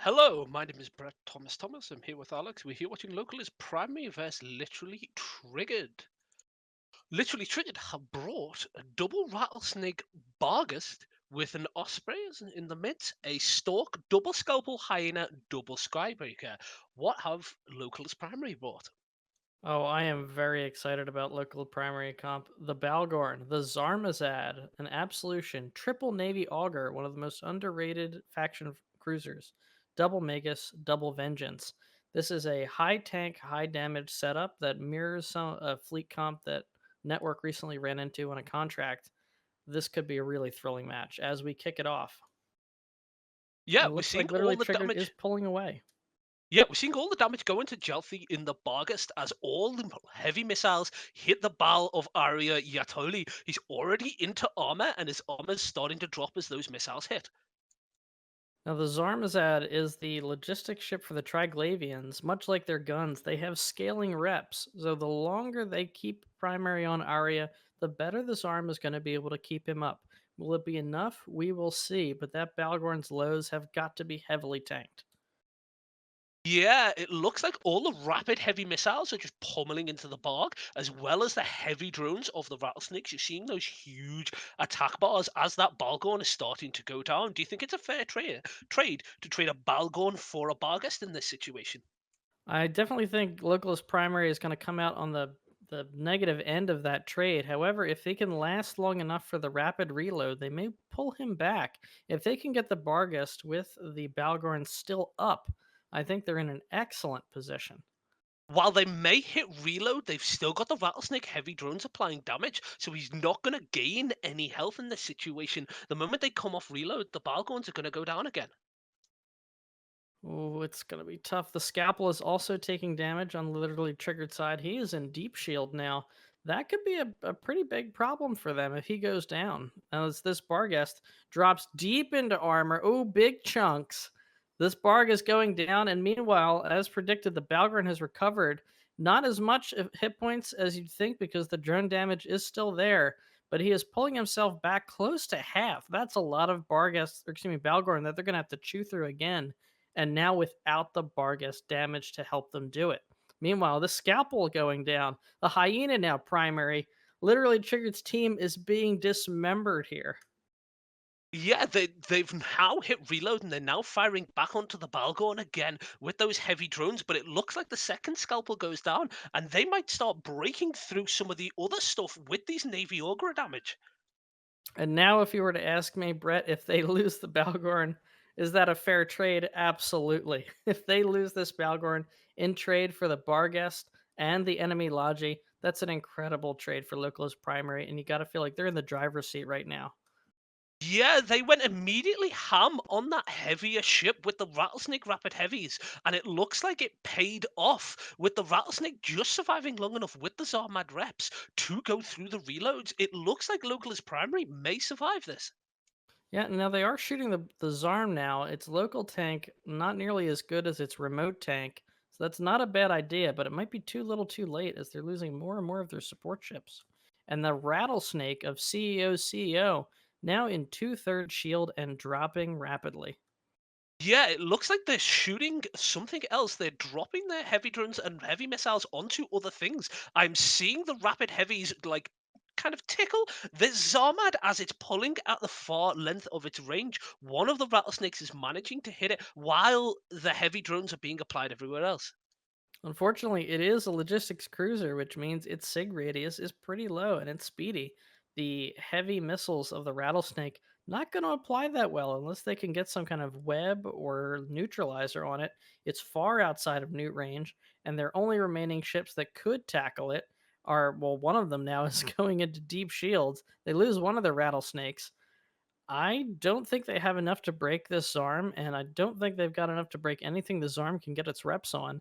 Hello, my name is Brett Thomas Thomas. I'm here with Alex. We're here watching Local is Primary vs. Literally Triggered. Literally Triggered have brought a double rattlesnake barghest with an osprey in the midst, a stork, double scalpel hyena, double skybreaker. What have Local is Primary brought? Oh, I am very excited about local primary comp. The Balgorn, the Zarmazad, an Absolution, Triple Navy Augur, one of the most underrated faction cruisers, Double Magus, Double Vengeance. This is a high tank, high damage setup that mirrors a fleet comp that Network recently ran into on a contract. This could be a really thrilling match as we kick it off. Yeah, It we're looks seeing like all literally the Triggered is damage. pulling away. Yeah, we're seeing all the damage going to Jelthy in the Barghest as all the heavy missiles hit the bow of Arya Yatoli. He's already into armor and his armor's starting to drop as those missiles hit. Now, the Zarmazad is the logistics ship for the Triglavians. Much like their guns, they have scaling reps. So, the longer they keep primary on Arya, the better this arm is going to be able to keep him up. Will it be enough? We will see, but that Balgorn's lows have got to be heavily tanked. Yeah, it looks like all the rapid heavy missiles are just pummeling into the Barg, as well as the heavy drones of the rattlesnakes. You're seeing those huge attack bars as that Balgorn is starting to go down. Do you think it's a fair trade to trade a Balgorn for a Barghest in this situation? I definitely think Localist Primary is going to come out on the negative end of that trade. However, if they can last long enough for the rapid reload, they may pull him back. If they can get the Bargast with the Balgorn still up, I think they're in an excellent position. While they may hit reload, they've still got the Rattlesnake heavy drones applying damage, so he's not going to gain any health in this situation. The moment they come off reload, the Balgorns are going to go down again. Oh, it's going to be tough. The Scalpel is also taking damage on the literally triggered side. He is in deep shield now. That could be a pretty big problem for them if he goes down. As this Barghest drops deep into armor. Oh, big chunks. This Barg is going down, and meanwhile, as predicted, the Balgrin has recovered. Not as much hit points as you'd think because the drone damage is still there, but he is pulling himself back close to half. That's a lot of Barghest, or excuse me, Balgorn that they're going to have to chew through again, and now without the Barghest damage to help them do it. Meanwhile, the Scalpel going down, the Hyena now primary. Literally, Triggered's team is being dismembered here. Yeah, they've now hit reload and they're now firing back onto the Balgorn again with those heavy drones. But it looks like the second scalpel goes down, and they might start breaking through some of the other stuff with these Navy Ogre damage. And now, if you were to ask me, Brett, if they lose the Balgorn, is that a fair trade? Absolutely. If they lose this Balgorn in trade for the Barghest and the enemy Logi, that's an incredible trade for Localist Primary, and you got to feel like they're in the driver's seat right now. Yeah, they went immediately ham on that heavier ship with the Rattlesnake Rapid Heavies, and it looks like it paid off with the Rattlesnake just surviving long enough with the Zarmad reps to go through the reloads. It looks like Localist Primary may survive this. Yeah, now they are shooting the Zarm now. Its local tank not nearly as good as its remote tank, so that's not a bad idea, but it might be too little too late as they're losing more and more of their support ships. And the Rattlesnake of CEO now in two-thirds shield and dropping rapidly. Yeah, it looks like they're shooting something else. They're dropping their heavy drones and heavy missiles onto other things. I'm seeing the rapid heavies like kind of tickle the Zarmad as it's pulling at the far length of its range. One of the rattlesnakes is managing to hit it while the heavy drones are being applied everywhere else. Unfortunately, it is a logistics cruiser, which means its sig radius is pretty low and it's speedy. The heavy missiles of the Rattlesnake not going to apply that well unless they can get some kind of web or neutralizer on it. It's far outside of Newt range, and their only remaining ships that could tackle it are, well, one of them now is going into deep shields. They lose one of their Rattlesnakes. I don't think they have enough to break this Zarm, and I don't think they've got enough to break anything the Zarm can get its reps on.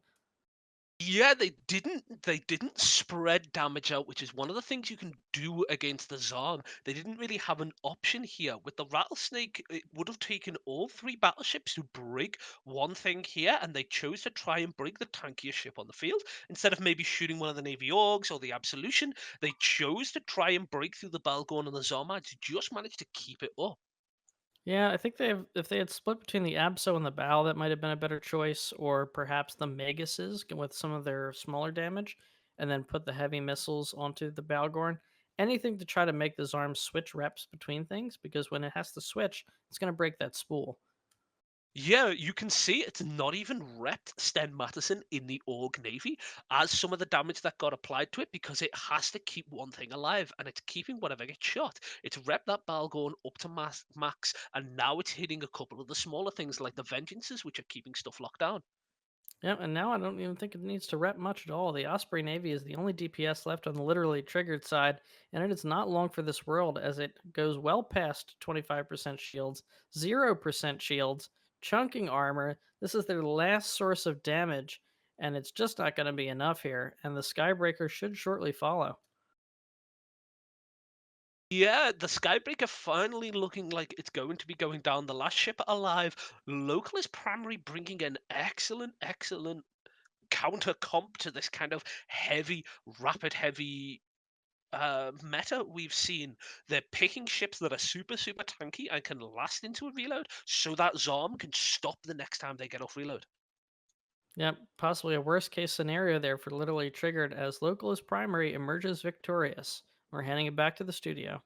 Yeah, they didn't spread damage out, which is one of the things you can do against the Zard. They didn't really have an option here. With the Rattlesnake, it would have taken all three battleships to break one thing here, and they chose to try and break the tankiest ship on the field. Instead of maybe shooting one of the Navy Orgs or the Absolution, they chose to try and break through the Balgorn and the Zarmad to just manage to keep it up. Yeah, I think if they had split between the Abso and the Bow, that might have been a better choice, or perhaps the Megases with some of their smaller damage, and then put the heavy missiles onto the Balgorn. Anything to try to make the Zarm switch reps between things, because when it has to switch, it's going to break that spool. Yeah, you can see it's not even repped Sten Matteson in the Org Navy as some of the damage that got applied to it because it has to keep one thing alive and it's keeping whatever gets shot. It's repped that Balgorn up to max and now it's hitting a couple of the smaller things like the Vengeances, which are keeping stuff locked down. Yeah, and now I don't even think it needs to rep much at all. The Osprey Navy is the only DPS left on the literally triggered side, and it is not long for this world as it goes well past 25% shields, 0% shields, chunking armor. This is their last source of damage, and it's just not going to be enough here, and the Skybreaker should shortly follow. Yeah, the Skybreaker finally looking like it's going to be going down. The last ship alive. Local is primarily bringing an excellent counter comp to this kind of heavy, rapid, heavy meta we've seen. They're picking ships that are super tanky and can last into a reload so that Zarm can stop the next time they get off reload. Yep, possibly a worst case scenario there for literally triggered as Local is primary emerges victorious. We're handing it back to the studio.